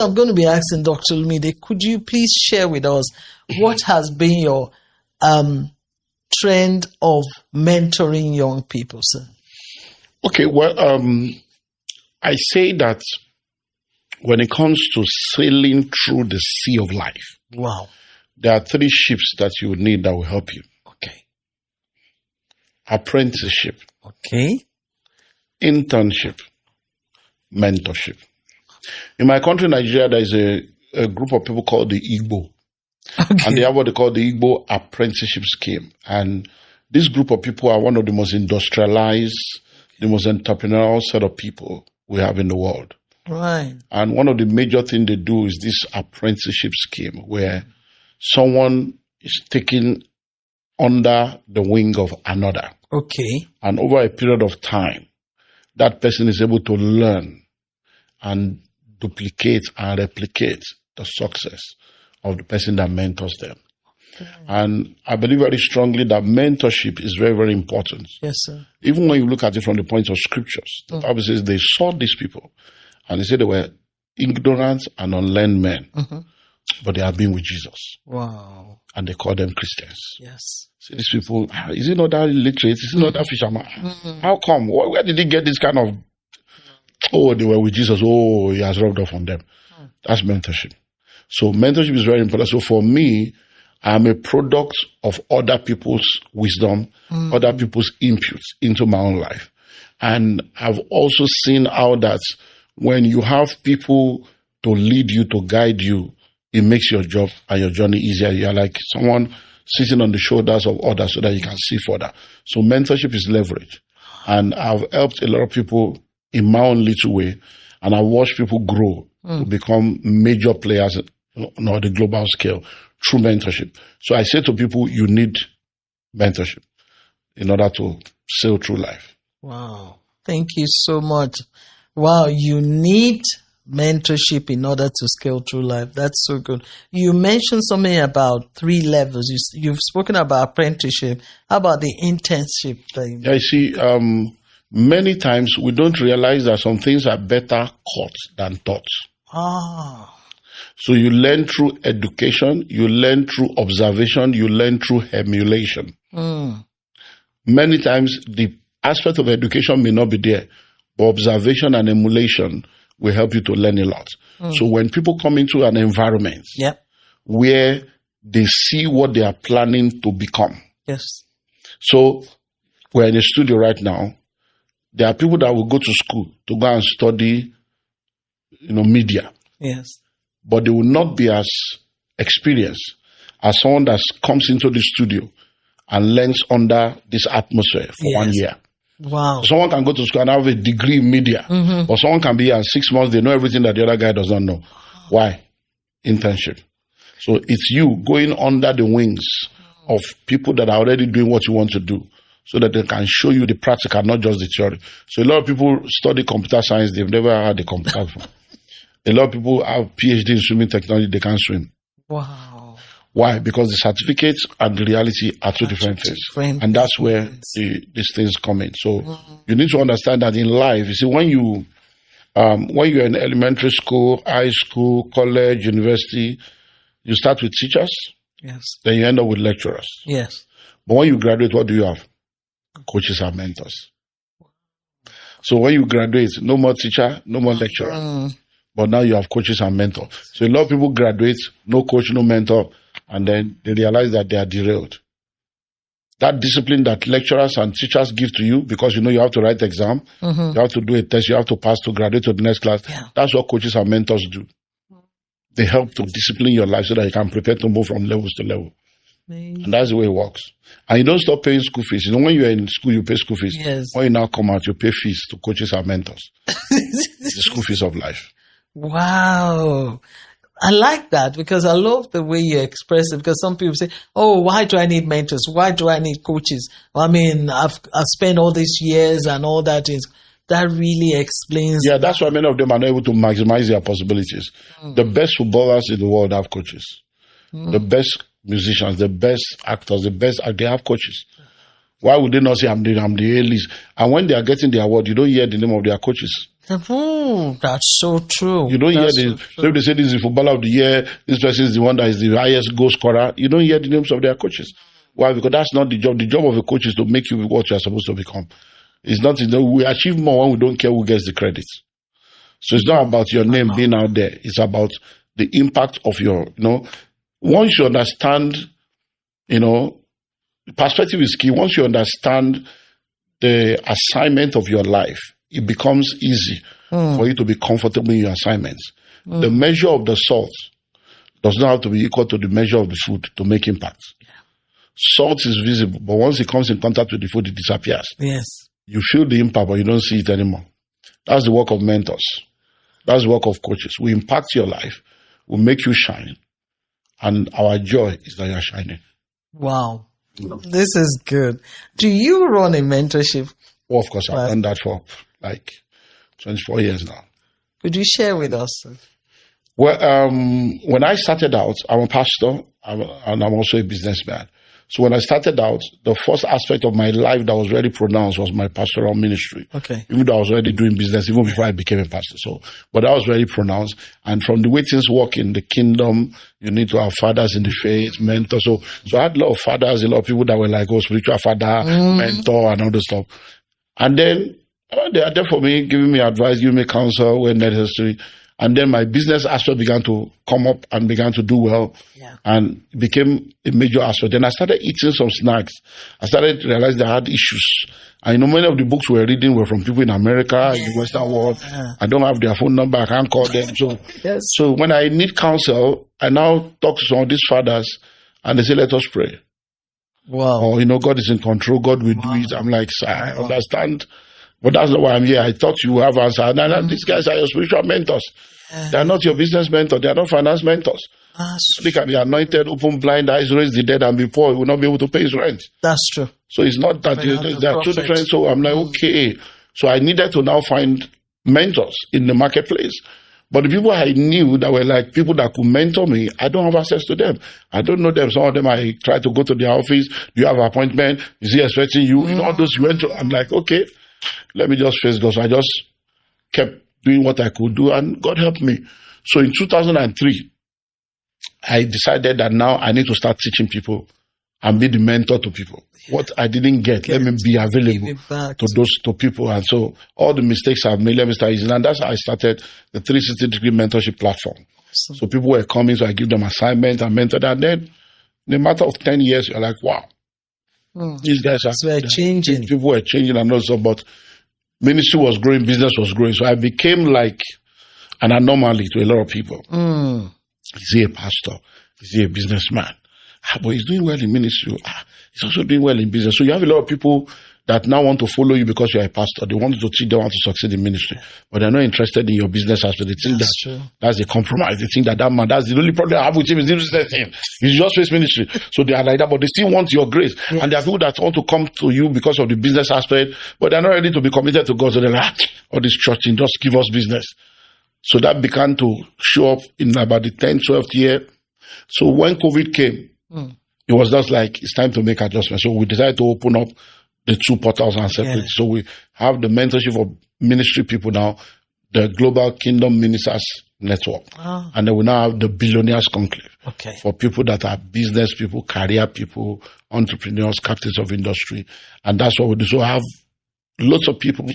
I'm going to be asking Dr. Olumide, could you please share with us what has been your trend of mentoring young people, sir? Okay, well, I say that when it comes to sailing through the sea of life, wow, there are 3 ships that you need that will help you. Okay. Apprenticeship, Okay. internship, mentorship. In my country, Nigeria, there is a group of people called the Igbo. Okay. And they have what they call the Igbo Apprenticeship Scheme. And this group of people are one of the most industrialized, the most entrepreneurial set of people we have in the world. Right. And one of the major things they do is this apprenticeship scheme where someone is taken under the wing of another. Okay. And over a period of time, that person is able to learn and duplicate and replicate the success of the person that mentors them. Okay. And I believe very strongly that mentorship is very, very important. Yes, sir. Even when you look at it from the point of scriptures, the Bible says they saw these people and they said they were ignorant and unlearned men, but they have been with Jesus. Wow. And they call them Christians. Yes. So these people, is it not that illiterate? Is it not that fisherman? How come? Where did he get this kind of, oh, they were with Jesus. Oh, he has rubbed off on them. That's mentorship. So mentorship is very important. So for me, I'm a product of other people's wisdom, other people's inputs into my own life. And I've also seen how that when you have people to lead you, to guide you, it makes your job and your journey easier. You're like someone sitting on the shoulders of others so that you can see further. So mentorship is leverage. And I've helped a lot of people in my own little way. And I watch people grow to become major players on the global scale through mentorship. So I say to people, you need mentorship in order to sail through life. Wow. Thank you so much. Wow. You need mentorship in order to scale through life. That's so good. You mentioned something about 3 levels. You've spoken about apprenticeship. How about the internship thing? I see. Many times we don't realize that some things are better caught than taught. So you learn through education, you learn through observation, you learn through emulation. Many times the aspect of education may not be there, but observation and emulation will help you to learn a lot. So when people come into an environment where they see what they are planning to become. Yes. So we're in a studio right now. There are people that will go to school to go and study, media. Yes. But they will not be as experienced as someone that comes into the studio and learns under this atmosphere for 1 year. Wow. Someone can go to school and have a degree in media, but someone can be here in 6 months, they know everything that the other guy does not know. Why? Internship. So it's you going under the wings of people that are already doing what you want to do, so that they can show you the practical, not just the theory. So a lot of people study computer science, they've never had a computer before. A lot of people have PhD in swimming technology, they can't swim. Wow. Why? Because the certificates and the reality are two different things. And that's where these things come in. So you need to understand that in life, you see, when you're in elementary school, high school, college, university, you start with teachers. Yes. Then you end up with lecturers. Yes. But when you graduate, what do you have? Coaches and mentors. So when you graduate, no more teacher, no more lecturer. But now you have coaches and mentors. So a lot of people graduate, no coach, no mentor, and then they realize that they are derailed. That discipline that lecturers and teachers give to you, because you have to write exam, you have to do a test, you have to pass to graduate to the next class. Yeah. That's what coaches and mentors do. They help to discipline your life so that you can prepare to move from levels to level. And that's the way it works. And you don't stop paying school fees. When you're in school, you pay school fees. Yes. When you now come out, you pay fees to coaches and mentors. It's the school fees of life. Wow. I like that because I love the way you express it, because some people say, oh, why do I need mentors? Why do I need coaches? I mean, I've spent all these years and all that is. That really explains. Yeah, that's why many of them are not able to maximize their possibilities. The best footballers in the world have coaches. The best musicians, the best actors, they have coaches. Why would they not say, I'm the A-list? And when they are getting the award, you don't hear the name of their coaches. Ooh, that's so true. You don't hear That's this. so So if they say this is the footballer of the year, this person is the one that is the highest goal scorer, you don't hear the names of their coaches. Why? Because that's not the job. The job of a coach is to make you what you are supposed to become. It's not, we achieve more when we don't care who gets the credit. So it's not about your name being out there. It's about the impact of your, once you understand, perspective is key. Once you understand the assignment of your life, it becomes easy for you to be comfortable in your assignments. The measure of the salt does not have to be equal to the measure of the food to make impact. Salt is visible, but once it comes in contact with the food, it disappears. Yes. You feel the impact, but you don't see it anymore. That's the work of mentors. That's the work of coaches. We impact your life. We make you shine. And our joy is that you are shining. Wow. This is good. Do you run a mentorship? Well, of course, I've done that for like 24 years now. Could you share with us? Well, when I started out, I'm a pastor and I'm also a businessman. So when I started out, the first aspect of my life that was very pronounced was my pastoral ministry. Okay. Even though I was already doing business, even before I became a pastor. But that was very pronounced. And from the way things work in the kingdom, you need to have fathers in the faith, mentors. So I had a lot of fathers, a lot of people that were like, spiritual father, mentor, and all this stuff. And then they are there for me, giving me advice, giving me counsel when necessary. And then my business aspect began to come up and began to do well and became a major aspect. Then I started eating some snacks. I started to realize that I had issues. And many of the books we were reading were from people in America, in the Western world. I don't have their phone number. I can't call them. So when I need counsel, I now talk to some of these fathers and they say, let us pray. Wow. Or, God is in control. God will do it. I'm like, sir, I understand. But that's not why I'm here. I thought you have answered. No, these guys are your spiritual mentors. They are not your business mentors. They are not finance mentors. They can be anointed, open blind eyes, raise the dead, and be poor. He will not be able to pay his rent. That's true. So it's not that they are two different. So I'm like, okay. So I needed to now find mentors in the marketplace. But the people I knew that were like people that could mentor me, I don't have access to them. I don't know them. Some of them I try to go to their office. Do you have an appointment? Is he expecting you? All those you went to. I'm like, okay, let me just face God. So I just kept doing what I could do, and God helped me. So in 2003, I decided that now I need to start teaching people and be the mentor to people. What I didn't get, let me be available to people. And so all the mistakes I've made, let me start using. And that's how I started the 360-degree mentorship platform. Awesome. So people were coming, so I give them assignments and mentor them. And then in a matter of 10 years, you're like, wow, these guys are changing. People were changing and also, but ministry was growing, business was growing. So I became like an anomaly to a lot of people. Is he a pastor? Is he a businessman? But he's doing well in ministry. He's also doing well in business. So you have a lot of people that now want to follow you because you're a pastor. They want you to teach, they want to succeed in ministry. But they're not interested in your business aspect. They think that's a compromise. They think that man, that's the only problem I have with him is the business thing. He's just face ministry. So they are like that, but they still want your grace. Yes. And there are people that want to come to you because of the business aspect, but they're not ready to be committed to God. So they're like, all this church thing, just give us business. So that began to show up in about the 10th, 12th year. So when COVID came, it was just like, it's time to make adjustments. So we decided to open up the two portals and separate. Yeah. So we have the mentorship of ministry people now, the Global Kingdom Ministers Network. And then we now have the Billionaires Conclave. Okay. For people that are business people, career people, entrepreneurs, captains of industry. And that's what we do. So I have lots of people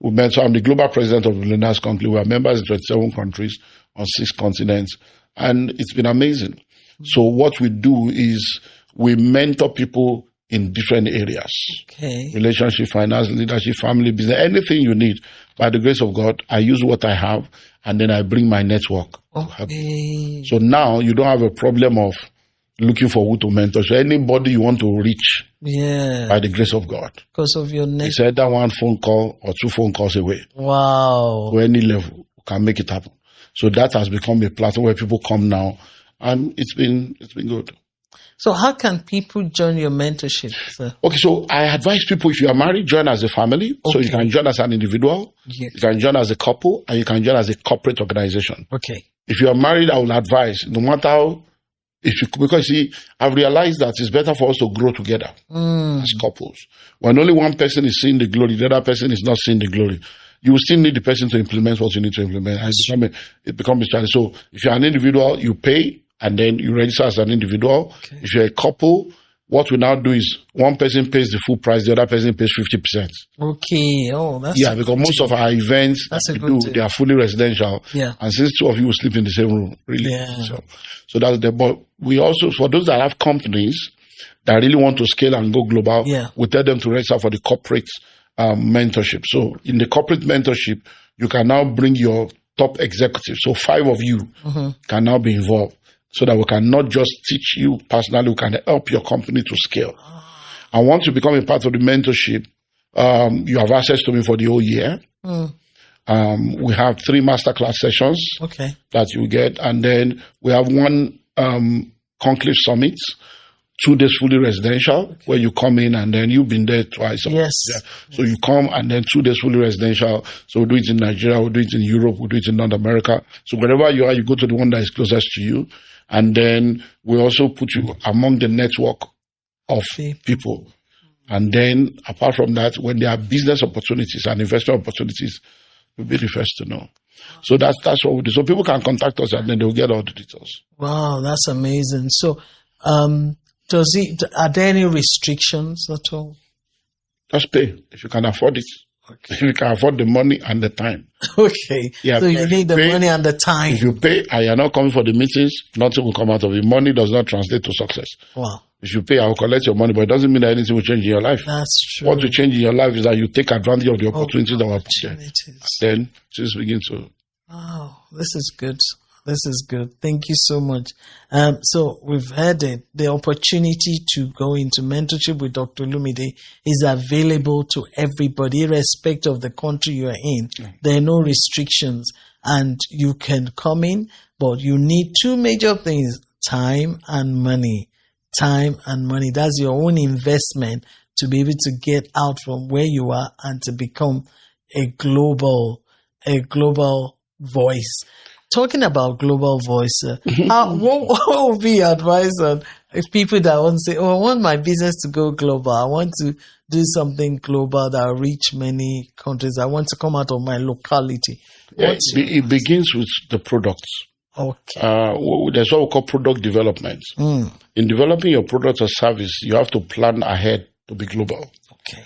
who mentor. I'm the global president of the Billionaires Conclave. We are members in 27 countries on 6 continents. And it's been amazing. So what we do is we mentor people in different areas. Okay. Relationship, finance, leadership, family, business, anything you need. By the grace of God, I use what I have and then I bring my network. Okay. So now you don't have a problem of looking for who to mentor. So anybody you want to reach, by the grace of God. Because of your network. It's either one phone call or 2 phone calls away. Wow. To any level, can make it happen. So that has become a platform where people come now. And it's been good. So how can people join your mentorship, sir? Okay, so I advise people, if you are married, join as a family. Okay. So you can join as an individual, you can join as a couple, and you can join as a corporate organization. Okay. If you are married, I will advise, no matter how, because see, I've realized that it's better for us to grow together as couples. When only one person is seeing the glory, the other person is not seeing the glory. you will still need the person to implement what you need to implement. And it becomes a challenge. So if you're an individual, you pay and then you register as an individual. Okay. If you're a couple, what we now do is one person pays the full price, the other person pays 50%. Okay. Oh, that's because most of our events they are fully residential. Yeah. And since two of you will sleep in the same room, really. Yeah. So that's the, but we also, for those that have companies that really want to scale and go global, we tell them to register for the corporate mentorship. So in the corporate mentorship, you can now bring your top executives. So 5 of you can now be involved. So that we can not just teach you personally, we can help your company to scale. And once you become a part of the mentorship, you have access to me for the whole year. We have 3 masterclass sessions that you get. And then we have 1 conclave summit, 2 days fully residential, where you come in and then you've been there twice. Yes. So you come and then 2 days fully residential. So we do it in Nigeria, we do it in Europe, we do it in North America. So wherever you are, you go to the one that is closest to you. And then we also put you among the network of people. And then apart from that, when there are business opportunities and investment opportunities, we'll be the first to know. So that's what we do. So people can contact us and then they'll get all the details. Wow, that's amazing. So are there any restrictions at all? Just pay if you can afford it. Okay. If you can afford the money and the time. Okay. Yeah, so you need the money and the time. If you pay and you're not coming for the meetings, nothing will come out of it. Money does not translate to success. Wow. If you pay, I will collect your money, but it doesn't mean that anything will change in your life. That's true. What will change in your life is that you take advantage of the opportunities that were put there. Then things begin to... Wow, this is good. This is good. Thank you so much. So we've heard it. The opportunity to go into mentorship with Dr. Olumide is available to everybody, irrespective of the country you are in. There are no restrictions and you can come in, but you need 2 major things, time and money. Time and money. That's your own investment to be able to get out from where you are and to become a global voice. Talking about global voice, what would be your advice on if people that want to say, I want my business to go global. I want to do something global that will reach many countries. I want to come out of my locality. It begins with the products. Okay. There's what we call product development. In developing your product or service, you have to plan ahead to be global. Okay.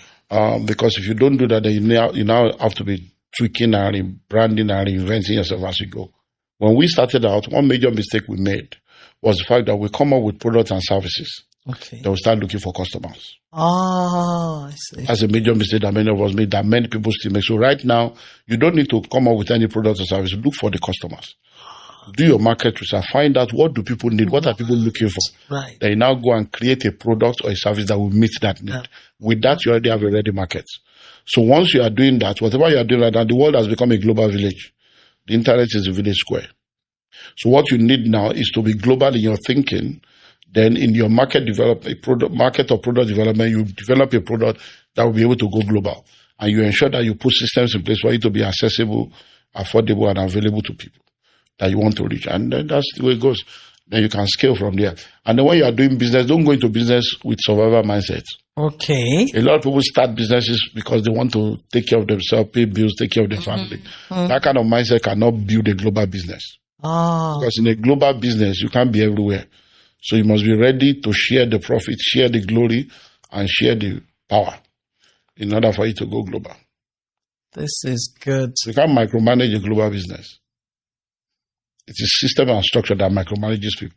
Because if you don't do that, then you now have to be tweaking and branding and reinventing yourself as you go. When we started out, one major mistake we made was the fact that we come up with products and services. Okay. Then we start looking for customers. I see. That's a major mistake that many of us made, that many people still make. So right now, you don't need to come up with any product or service. Look for the customers. Do your market research. Find out what do people need, what are people looking for. Right. Then you now go and create a product or a service that will meet that need. With that, you already have a ready market. So once you are doing that, whatever you are doing right now, the world has become a global village. The internet is a village square. So what you need now is to be global in your thinking. Then in your market or product development, you develop a product that will be able to go global. And you ensure that you put systems in place for it to be accessible, affordable, and available to people that you want to reach. And then that's the way it goes. Then you can scale from there. And then when you are doing business, don't go into business with survival mindset. Okay. A lot of people start businesses because they want to take care of themselves, pay bills, take care of their family. That kind of mindset cannot build a global business. Because in a global business, you can't be everywhere. So you must be ready to share the profit, share the glory, and share the power in order for it to go global. This is good. You can't micromanage a global business. It is system and structure that micromanages people.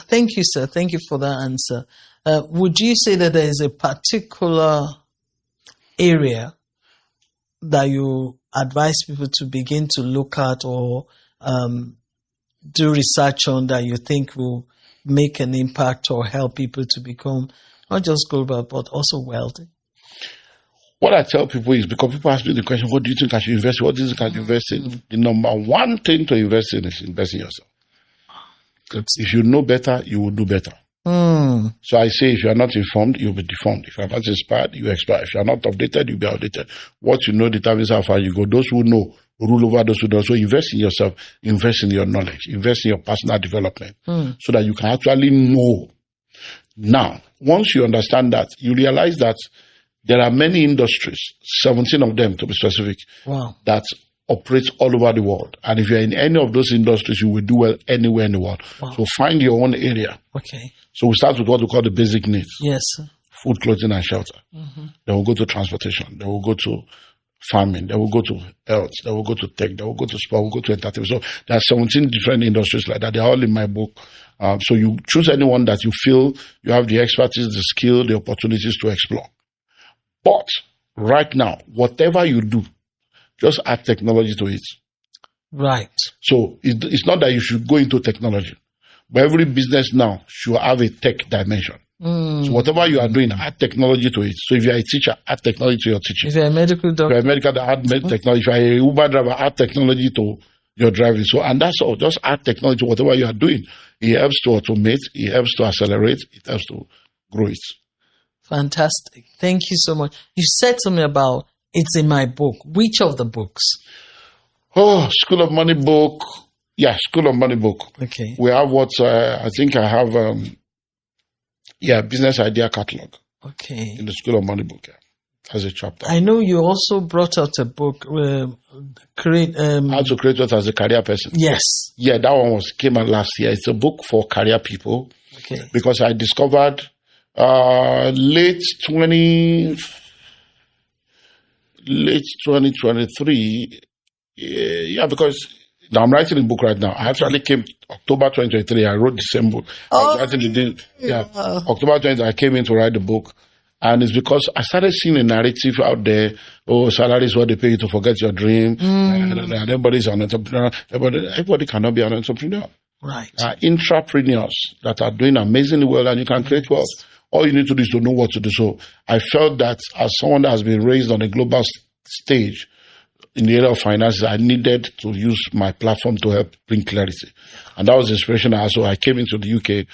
Thank you, sir. Thank you for that answer. Would you say that there is a particular area that you advise people to begin to look at or do research on that you think will make an impact or help people to become not just global, but also wealthy? What I tell people is, because people ask me the question, what do you think I should invest in? What do you think I should invest in? The number one thing to invest in is invest in yourself. If you know better, you will do better. So I say, if you are not informed, you'll be deformed. If you are not inspired, you expire. If you are not updated, you'll be outdated. What you know determines how far you go. Those who know rule over those who don't. So invest in yourself, invest in your knowledge, invest in your personal development so that you can actually know. Now, once you understand that, you realize that There are many industries, 17 of them to be specific, Wow. that operate all over the world. And if you're in any of those industries, you will do well anywhere in the world. Wow. So find your own area. Okay. So we start with what we call the basic needs: Yes. food, clothing, and shelter. Then we'll go to transportation. Then we'll go to farming. Then we'll go to health. Then we'll go to tech. Then we'll go to sport. We'll go to entertainment. So there are 17 different industries like that. They're all in my book. So you choose anyone that you feel you have the expertise, the skill, the opportunities to explore. But right now, whatever you do, just add technology to it. Right. So it's not that you should go into technology, but every business now should have a tech dimension. So whatever you are doing, add technology to it. So if you're a teacher, add technology to your teaching. If you're a medical If doctor, you're a medical, add technology. If you're a Uber driver, add technology to your driving. So, and that's all. Just add technology to whatever you are doing. It helps to automate. It helps to accelerate. It helps to grow it. fantastic. Thank you so much. You said something about it's in my book. Which of the books? Oh, School of Money book. Yeah, School of Money book. Okay. We have what I think I have. Business idea catalog Okay. in the School of Money book. Yeah, as a chapter. I know you also brought out a book. Create. How to create wealth as a career person. Yes. Yeah, that one came out last year. It's a book for career people Okay. because I discovered late 2023. Yeah, because now I'm writing a book right now. I actually came October 2023. I wrote the same book. I was writing October 20. I came in to write the book, and it's because I started seeing a narrative out there. Oh, salary is what they pay you to forget your dream. And everybody's an entrepreneur. Everybody cannot be an entrepreneur. Right. Intrapreneurs that are doing amazingly well, and you can create wealth. All you need to do is to know what to do. So I felt that as someone that has been raised on a global stage in the area of finances, I needed to use my platform to help bring clarity. And that was the inspiration. So I came into the UK,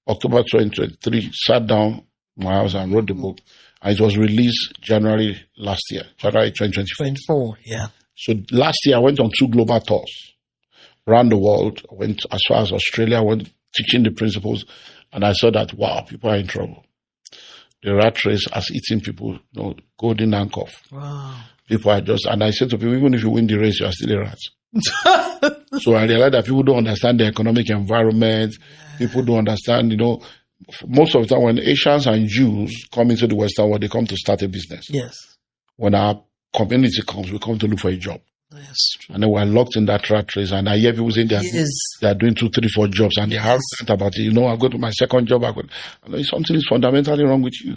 October 2023, sat down in my house and wrote the book. And it was released January last year, January 2024. 24. Yeah. So last year I went on 2 global tours around the world. I went as far as Australia, went teaching the principles. And I saw that, wow, people are in trouble. The rat race has eaten people, golden handcuff. Wow. People are just, and I said to people, even if you win the race, you are still a rat. So I realized that people don't understand the economic environment. People don't understand, most of the time when Asians and Jews come into the Western world, they come to start a business. Yes. When our community comes, we come to look for a job. That's true. And then we're locked in that rat race. And I hear people saying they are doing 2, 3, 4 jobs, and they have about it. I go to my second job. Something is fundamentally wrong with you.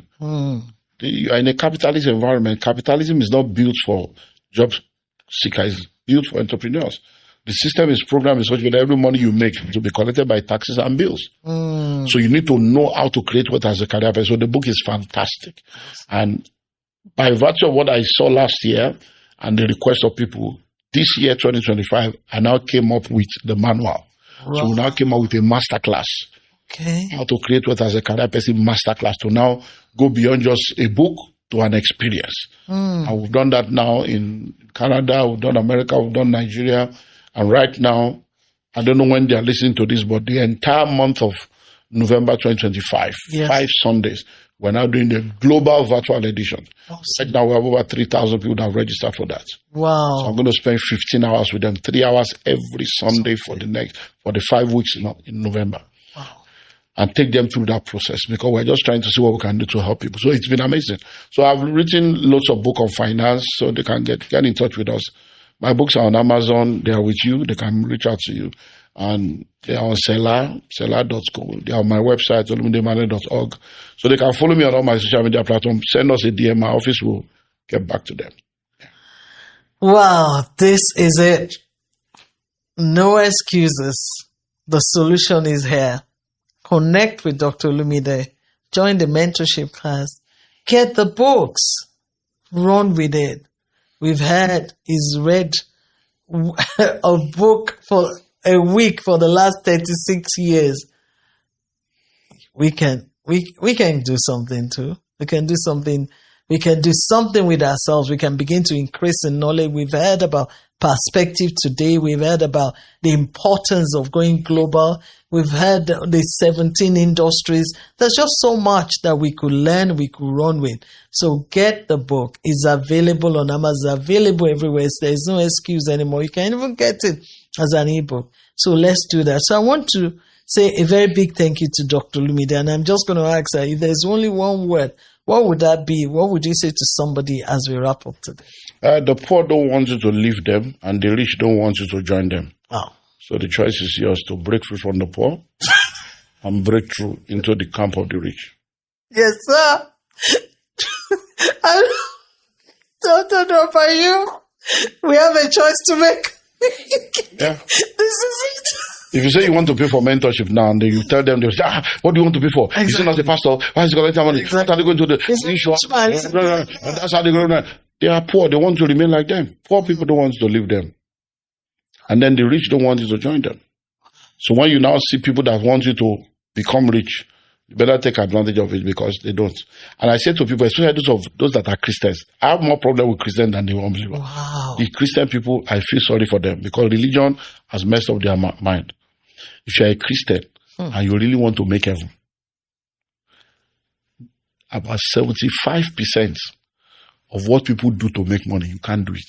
You are in a capitalist environment. Capitalism is not built for job seekers. It's built for entrepreneurs. The system is programmed in such a way that every money you make to be collected by taxes and bills. So you need to know how to create wealth as a career person. So the book is fantastic. And by virtue of what I saw last year and the request of people, this year, 2025, I now came up with the manual. Right. So we now came up with a masterclass. Okay. How to create wealth as a career person masterclass to now go beyond just a book to an experience. And we've done that now in Canada, we've done America, we've done Nigeria. And right now, I don't know when they are listening to this, but the entire month of November 2025, 5 Sundays, we're now doing the global virtual edition. Awesome. Right now, we have over 3,000 people that have registered for that. Wow. So I'm going to spend 15 hours with them, 3 hours every Sunday for the 5 weeks in November. Wow. And take them through that process because we're just trying to see what we can do to help people. So it's been amazing. So I've written lots of books on finance so they can get in touch with us. My books are on Amazon. They are with you. They can reach out to you. And they are on seller.co. They are on my website, olumideemmanuel.org. So they can follow me on all my social media platforms. Send us a DM. My office will get back to them. Yeah. Wow, this is it. No excuses. The solution is here. Connect with Dr. Olumide. Join the mentorship class. Get the books. Run with it. We've had he's read a book for a week for the last 36 years. We can do something too. We can do something. We can do something with ourselves. We can begin to increase in knowledge. We've heard about perspective today. We've heard about the importance of going global. We've heard the 17 industries. There's just so much that we could learn, we could run with. So get the book. It's available on Amazon, available everywhere. There's no excuse anymore. You can even get it as an ebook. So let's do that. So I want to say a very big thank you to Dr. Olumide. And I'm just going to ask her, if there's only one word, what would that be? What would you say to somebody as we wrap up today? The poor don't want you to leave them, and the rich don't want you to join them. Wow. So the choice is yours to break free from the poor and break through into the camp of the rich. Yes, sir. I don't know about you. We have a choice to make. Yeah. This is it. If you say you want to pay for mentorship now, and then you tell them, they'll say, what do you want to pay for? Exactly. Is it not a pastor? Why is he collecting money? Exactly. What are they going to do? And that's how they go. They are poor. They want to remain like them. Poor people don't want you to leave them. And then the rich don't want you to join them. So when you now see people that want you to become rich, you better take advantage of it, because they don't. And I say to people, especially those that are Christians, I have more problem with Christians than the unbelievers. Wow. The Christian people, I feel sorry for them, because religion has messed up their mind. If you're a Christian and you really want to make heaven, about 75% of what people do to make money, you can't do it.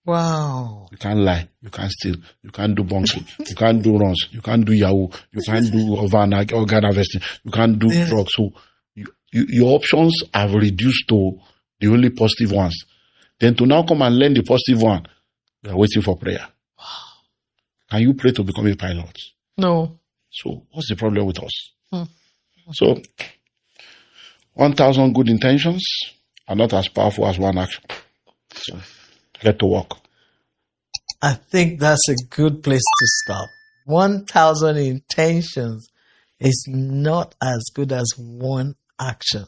Wow. You can't lie. You can't steal. You can't do bunking. You can't do runs. You can't do Yahoo. You can't do organ harvesting. You can't do drugs. So your options have reduced to the only positive ones. Then to now come and learn the positive one, you are waiting for prayer. Wow. Can you pray to become a pilot? No. So what's the problem with us? So 1,000 good intentions are not as powerful as one action. So get to work. I think that's a good place to stop. 1,000 intentions is not as good as one action.